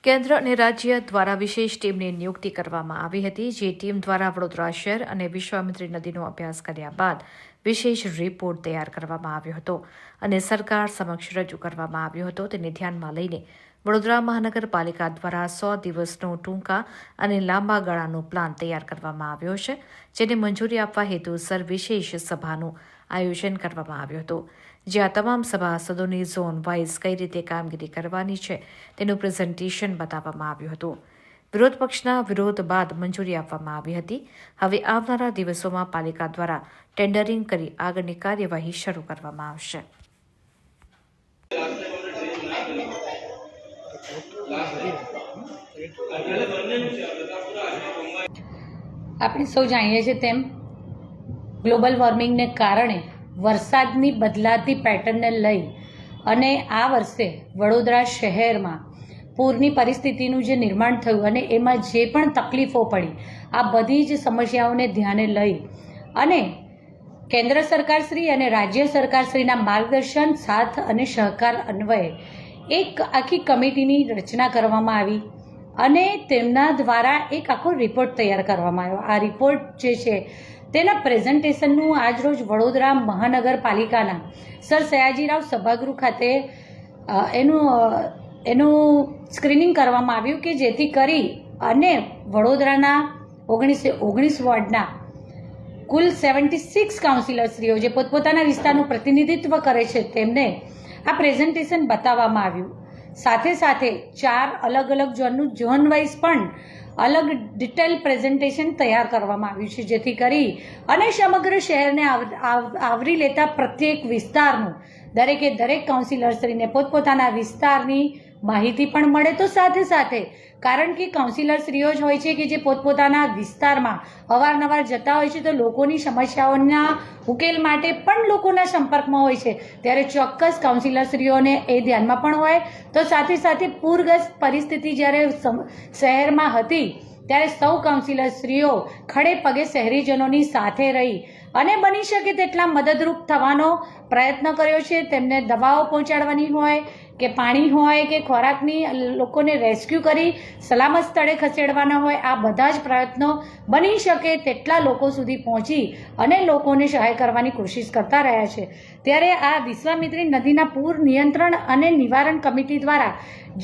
કેન્દ્ર અને રાજ્ય દ્વારા વિશેષ ટીમની નિયુક્તિ કરવામાં આવી હતી, જે ટીમ દ્વારા વડોદરા શહેર અને વિશ્વામિત્રી નદીનો અભ્યાસ કર્યા બાદ વિશેષ રિપોર્ટ તૈયાર કરવામાં આવ્યો હતો અને સરકાર સમક્ષ રજૂ કરવામાં આવ્યો હતો. તેને ધ્યાનમાં લઈને વડોદરા મહાનગરપાલિકા દ્વારા 100 દિવસનો ટૂંકા અને લાંબા ગાળાનો પ્લાન તૈયાર કરવામાં આવ્યો છે, જેને મંજૂરી આપવા હેતુસર વિશેષ સભાનું આયોજન કરવામાં આવ્યું હતું, જ્યાં તમામ સભાસદોની ઝોન વાઇઝ કઈ રીતે કામગીરી કરવાની છે તેનું પ્રેઝન્ટેશન બતાવવામાં આવ્યું હતું. વિરોધ પક્ષના વિરોધ બાદ મંજૂરી આપવામાં આવી હતી. હવે આવનારા દિવસોમાં પાલિકા દ્વારા ટેન્ડરિંગ કરી આગળની કાર્યવાહી શરૂ કરવામાં આવશે. આપણે સૌ જાણીએ છીએ તેમ ગ્લોબલ વોર્મિંગને કારણે વરસાદની બદલાતી પેટર્નને લઈ અને આ વર્ષે વડોદરા શહેરમાં પૂરની પરિસ્થિતિનું જે નિર્માણ થયું અને એમાં જે પણ તકલીફો પડી, આ બધી જ સમસ્યાઓને ધ્યાને લઈ અને કેન્દ્ર સરકારશ્રી અને રાજ્ય સરકારશ્રીના માર્ગદર્શન, સાથ અને સહકાર અન્વયે એક આખી કમિટીની રચના કરવામાં આવી અને તેમના દ્વારા એક આખો રિપોર્ટ તૈયાર કરવામાં આવ્યો. આ રિપોર્ટ જે છે તેના પ્રેઝન્ટેશનનું આજરોજ વડોદરા મહાનગરપાલિકાના સર સયાજીરાવ સભાગૃહ ખાતે એનું સ્ક્રીનિંગ કરવામાં આવ્યું કે જેથી કરી અને વડોદરાના 19 વોર્ડના કુલ 76 કાઉન્સિલરશ્રીઓ જે પોતપોતાના વિસ્તારનું પ્રતિનિધિત્વ કરે છે તેમને આ પ્રેઝન્ટેશન બતાવવામાં આવ્યું. સાથે સાથે 4 અલગ અલગ ઝોન વાઇઝ પણ અલગ ડિટેલ પ્રેઝન્ટેશન તૈયાર કરવામાં આવ્યું છે, જેથી કરી અને સમગ્ર શહેરને આવરી લેતા પ્રત્યેક વિસ્તારનું દરેક કાઉન્સિલરશ્રીને પોતપોતાના વિસ્તારની માહિતી પણ મળે. તો સાથે સાથે કારણ કે કાઉન્સિલરશ્રીઓ જ હોય છે કે જે પોતપોતાના વિસ્તારમાં અવારનવાર જતા હોય છે, તો લોકોની સમસ્યાઓના ઉકેલ માટે પણ લોકોના સંપર્કમાં હોય છે, ત્યારે ચોક્કસ કાઉન્સિલરશ્રીઓને એ ધ્યાનમાં પણ હોય. તો સાથે સાથે પૂરગ્રસ્ત પરિસ્થિતિ જ્યારે શહેરમાં હતી ત્યારે સૌ કાઉન્સિલરશ્રીઓ ખડે પગે શહેરીજનોની સાથે રહી અને બની શકે તેટલા મદદરૂપ થવાનો પ્રયત્ન કર્યો છે. તેમને દવાઓ પહોંચાડવાની હોય કે પાણી હોય કે ખોરાકની લોકોને રેસ્ક્યુ કરી સલામત સ્થળે ખસેડવાના હોય, આ બધા જ પ્રયત્નો બની શકે તેટલા લોકો સુધી પહોંચી અને લોકોને સહાય કરવાની કોશિશ કરતા રહ્યા છે. ત્યારે આ વિશ્વામિત્રી નદીના પૂર નિયંત્રણ અને નિવારણ કમિટી દ્વારા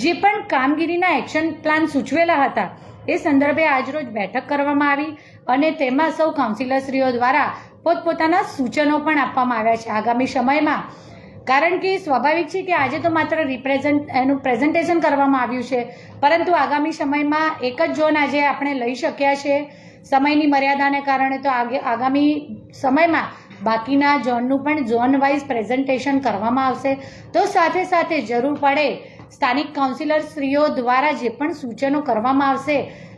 જે પણ કામગીરીના એક્શન પ્લાન સૂચવેલા હતા એ સંદર્ભે આજરોજ બેઠક કરવામાં આવી અને તેમાં સૌ કાઉન્સિલરશ્રીઓ દ્વારા પોતપોતાના સૂચનો પણ આપવામાં આવ્યા છે આગામી સમયમાં. કારણ કે સ્વાભાવિક છે કે આજે તો માત્ર એનું પ્રેઝન્ટેશન કરવામાં આવ્યું છે, પરંતુ આગામી સમયમાં એક જ ઝોન આજે આપણે લઈ શક્યા છે સમયની મર્યાદાને કારણે. તો આગામી સમયમાં બાકીના ઝોનનું પણ ઝોન વાઇઝ પ્રેઝન્ટેશન કરવામાં આવશે. તો સાથે સાથે જરૂર પડે સ્થાનિક કાઉન્સિલરશ્રીઓ દ્વારા જે પણ સૂચનો કરવામાં આવશે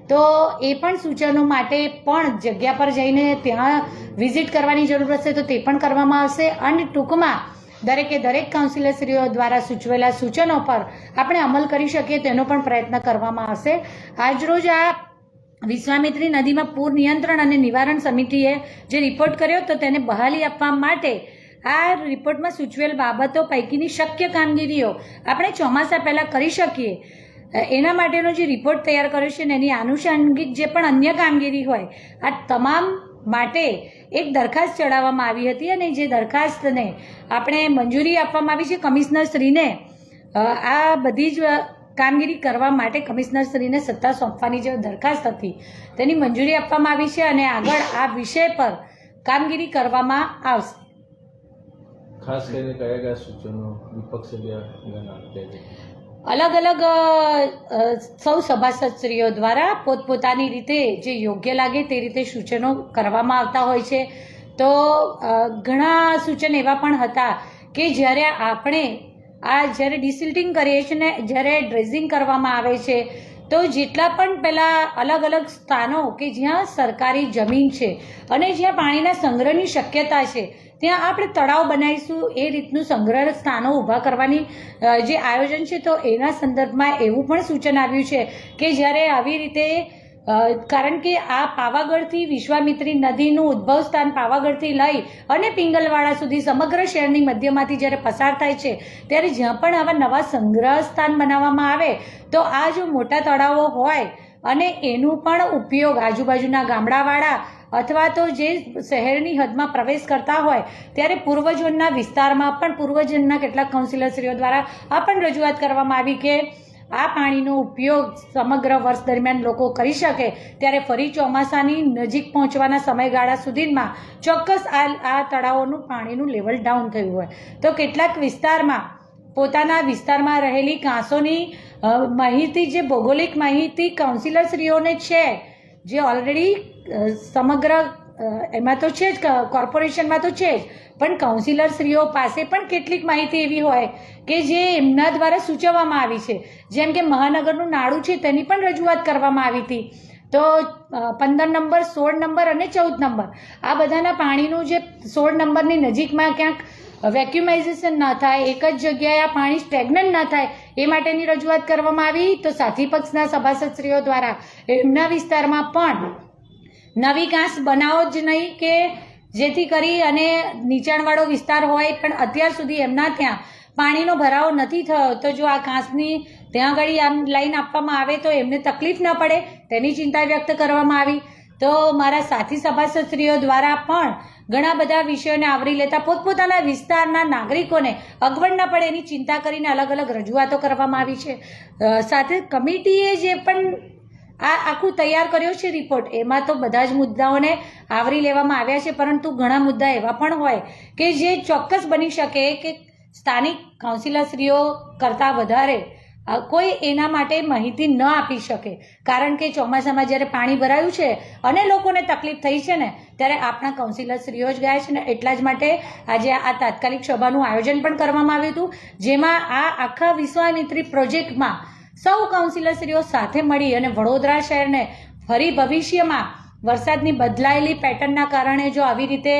તો એ પણ સૂચનો માટે પણ જગ્યા પર જઈને ત્યાં વિઝિટ કરવાની જરૂર પડશે તો તે પણ કરવામાં આવશે. અને ટૂંકમાં દરેક કાઉન્સિલરશ્રીઓ દ્વારા સૂચવેલા સૂચનો પર આપણે અમલ કરી શકીએ તેનો પણ પ્રયત્ન કરવામાં આવશે. આજરોજ આ વિશ્વામિત્રી નદીમાં પૂર નિયંત્રણ અને નિવારણ સમિતિએ જે રિપોર્ટ કર્યો તો તેને બહાલી આપવા માટે આ રિપોર્ટમાં સૂચવેલ બાબતો પૈકીની શક્ય કામગીરીઓ આપણે ચોમાસા પહેલાં કરી શકીએ એના માટેનો જે રિપોર્ટ તૈયાર કર્યો છે ને એની આનુષંગિક જે પણ અન્ય કામગીરી હોય આ તમામ માટે એક દરખાસ્ત ચડાવવામાં આવી હતી અને જે દરખાસ્તને આપણે મંજૂરી આપવામાં આવી છે કમિશનરશ્રીને. આ બધી જ કામગીરી કરવા માટે કમિશનરશ્રીને સત્તા સોંપવાની જે દરખાસ્ત હતી તેની મંજૂરી આપવામાં આવી છે અને આગળ આ વિષય પર કામગીરી કરવામાં આવશે. ખાસ કરીને કયા સૂચનો વિપક્ષે અલગ અલગ સૌ સભાસદશ્રીઓ દ્વારા પોતપોતાની રીતે જે યોગ્ય લાગે તે રીતે સૂચનો કરવામાં આવતા હોય છે. તો ઘણા સૂચન એવા પણ હતા કે જ્યારે આપણે જ્યારે ડિસિલ્ટિંગ કરીએ છીએ ને જ્યારે ડ્રેઝિંગ કરવામાં આવે છે તો જેટલા પણ પહેલાં અલગ અલગ સ્થાનો કે જ્યાં સરકારી જમીન છે અને જ્યાં પાણીના સંગ્રહની શક્યતા છે ત્યાં આપણે તળાવ બનાવીશું, એ રીતનું સંગ્રહ સ્થાનો ઊભા કરવાની જે આયોજન છે તો એના સંદર્ભમાં એવું પણ સૂચન આવ્યું છે કે જ્યારે આવી રીતે કારણ કે આ પાવાગઢથી વિશ્વામિત્રી નદીનું ઉદ્ભવ સ્થાન પાવાગઢથી લઈ અને પિંગલવાડા સુધી સમગ્ર શહેરની મધ્યમાંથી જ્યારે પસાર થાય છે ત્યારે જ્યાં પણ આવા નવા સંગ્રહ સ્થાન બનાવવામાં આવે તો આ જો મોટા તળાવો હોય અને એનું પણ ઉપયોગ આજુબાજુના ગામડાવાળા અથવા તો જે શહેરની હદમાં પ્રવેશ કરતા હોય ત્યારે પૂર્વજોના વિસ્તારમાં પણ પૂર્વજનના કેટલાક કાઉન્સિલરશ્રીઓ દ્વારા આ પણ રજૂઆત કરવામાં આવી કે આ પાણીનો ઉપયોગ સમગ્ર વર્ષ દરમિયાન લોકો કરી શકે ત્યારે ફરી ચોમાસાની નજીક પહોંચવાના સમયગાળા સુધીમાં ચોક્કસ આ તળાવોનું પાણીનું લેવલ ડાઉન થયું હોય તો કેટલાક વિસ્તારમાં પોતાના વિસ્તારમાં રહેલી કાંસોની માહિતી જે ભૌગોલિક માહિતી કાઉન્સિલરશ્રીઓને છે જે ઓલરેડી સમગ્ર એમાં તો છે જ કોર્પોરેશનમાં તો છે જ પણ કાઉન્સિલરશ્રીઓ પાસે પણ કેટલીક માહિતી એવી હોય કે જે એમના દ્વારા સૂચવવામાં આવી છે જેમ કે મહાનગરનું નાળું છે તેની પણ રજૂઆત કરવામાં આવી હતી તો 15 નંબર 16 નંબર અને 14 નંબર આ બધાના પાણીનું જે 16 નંબરની નજીકમાં ક્યાંક વેક્યુમાઇઝેશન ન થાય એક જ જગ્યાએ આ પાણી સ્ટેગ્નન્ટ ન થાય એ માટેની રજૂઆત કરવામાં આવી તો સાથી પક્ષના સભાસદશ્રીઓ દ્વારા એમના વિસ્તારમાં પણ નવી ઘાસ બનાવો જ નહીં કે જેથી કરી અને નીચાણવાળો વિસ્તાર હોય પણ અત્યાર સુધી એમના ત્યાં પાણીનો ભરાવો નથી થયો તો જો આ ઘાસની ત્યાં આગળ આમ લાઈન આપવામાં આવે તો એમને તકલીફ ન પડે તેની ચિંતા વ્યક્ત કરવામાં આવી તો મારા સાથી સભાસદશ્રીઓ દ્વારા પણ ઘણા બધા વિષયોને આવરી લેતા પોતપોતાના વિસ્તારના નાગરિકોને અગવડ ન પડે એની ચિંતા કરીને અલગ અલગ રજૂઆતો કરવામાં આવી છે સાથે કમિટીએ જે પણ આ આખું તૈયાર કર્યો છે રિપોર્ટ એમાં તો બધા જ મુદ્દાઓને આવરી લેવામાં આવ્યા છે પરંતુ ઘણા મુદ્દા એવા પણ હોય કે જે ચોક્કસ બની શકે કે સ્થાનિક કાઉન્સિલરશ્રીઓ કરતાં વધારે કોઈ એના માટે માહિતી ન આપી શકે કારણ કે ચોમાસામાં જ્યારે પાણી ભરાયું છે અને લોકોને તકલીફ થઈ છે ને ત્યારે આપણા કાઉન્સિલરશ્રીઓ જ ગયા છે ને એટલા જ માટે આજે આ તાત્કાલિક સભાનું આયોજન પણ કરવામાં આવ્યું હતું જેમાં આ આખા વિશ્વામિત્રી પ્રોજેક્ટમાં સૌ કાઉન્સિલરશ્રીઓ સાથે મળી અને વડોદરા શહેરને ફરી ભવિષ્યમાં વરસાદની બદલાયેલી પેટર્નના કારણે જો આવી રીતે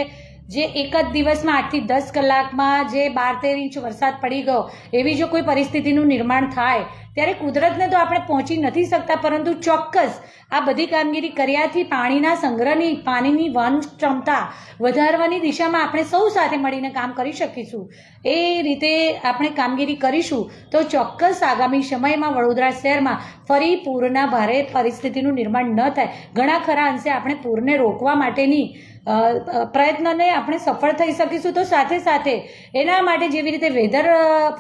જે એક જ દિવસમાં 8 થી 10 કલાકમાં જે 12-13 ઇંચ વરસાદ પડી ગયો એવી જો કોઈ પરિસ્થિતિનું નિર્માણ થાય ત્યારે કુદરતને તો આપણે પહોંચી નથી શકતા પરંતુ ચોક્કસ આ બધી કામગીરી કર્યાથી પાણીના સંગ્રહની પાણીની વહન ક્ષમતા વધારવાની દિશામાં આપણે સૌ સાથે મળીને કામ કરી શકીશું એ રીતે આપણે કામગીરી કરીશું તો ચોક્કસ આગામી સમયમાં વડોદરા શહેરમાં ફરી પૂરના ભારે પરિસ્થિતિનું નિર્માણ ન થાય ઘણા ખરા અંશે આપણે પૂરને રોકવા માટેની પ્રયત્નને આપણે સફળ થઈ શકીશું તો સાથે સાથે એના માટે જેવી રીતે વેધર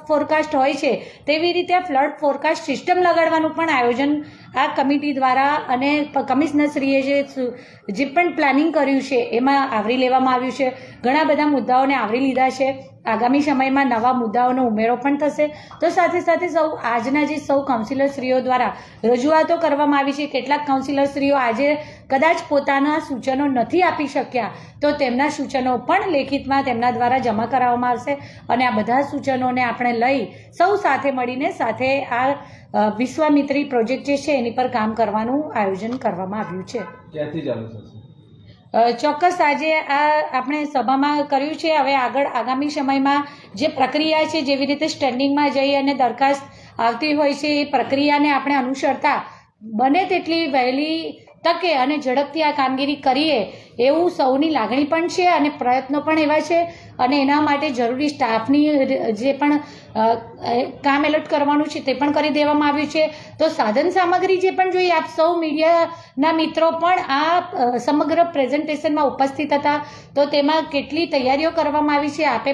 ફોરકાસ્ટ હોય છે તેવી રીતે ફ્લડ ફોરકાસ્ટ સિસ્ટમ લગાડવાનું પણ આયોજન આ કમિટી દ્વારા અને કમિશનરશ્રીએ જે પણ પ્લાનિંગ કર્યું છે એમાં આવરી લેવામાં આવ્યું છે ઘણા બધા મુદ્દાઓને આવરી લીધા છે આગામી સમયમાં નવા મુદ્દાઓનો ઉમેરો પણ થશે તો સાથે સાથે સૌ આજના જે સૌ કાઉન્સિલરશ્રીઓ દ્વારા રજૂઆતો કરવામાં આવી છે કેટલાક કાઉન્સિલરશ્રીઓ આજે કદાચ પોતાના સૂચનો નથી આપી શક્યા તો તેમના સૂચનો પણ લેખિતમાં તેમના દ્વારા જમા કરાવવામાં આવશે અને આ બધા સૂચનોને આપણે લઈ સૌ સાથે મળીને સાથે આ વિશ્વામિત્રી પ્રોજેક્ટ જે છે એની પર કામ કરવાનું આયોજન કરવામાં આવ્યું છે ક્યાંથી ચાલુ થશે ચોક્કસ આજે આ આપણે સભામાં કર્યું છે હવે આગળ આગામી સમયમાં જે પ્રક્રિયા છે જેવી રીતે સ્ટેન્ડિંગમાં જઈ અને દરખાસ્ત આવતી હોય છે એ પ્રક્રિયાને આપણે અનુસરતા બને તેટલી વહેલી તકે અને ઝડપથી આ કામગીરી કરીએ એવું સૌની લાગણી પણ છે અને પ્રયત્નો પણ એવા છે અને એના માટે જરૂરી સ્ટાફની જે પણ કામ એલોટ કરવાનું છે તે પણ કરી દેવામાં આવ્યું છે તો સાધન સામગ્રી જે પણ જોઈએ આપ સૌ મીડિયાના મિત્રો પણ આ સમગ્ર પ્રેઝન્ટેશનમાં ઉપસ્થિત હતા તો તેમાં કેટલી તૈયારીઓ કરવામાં આવી છે આપે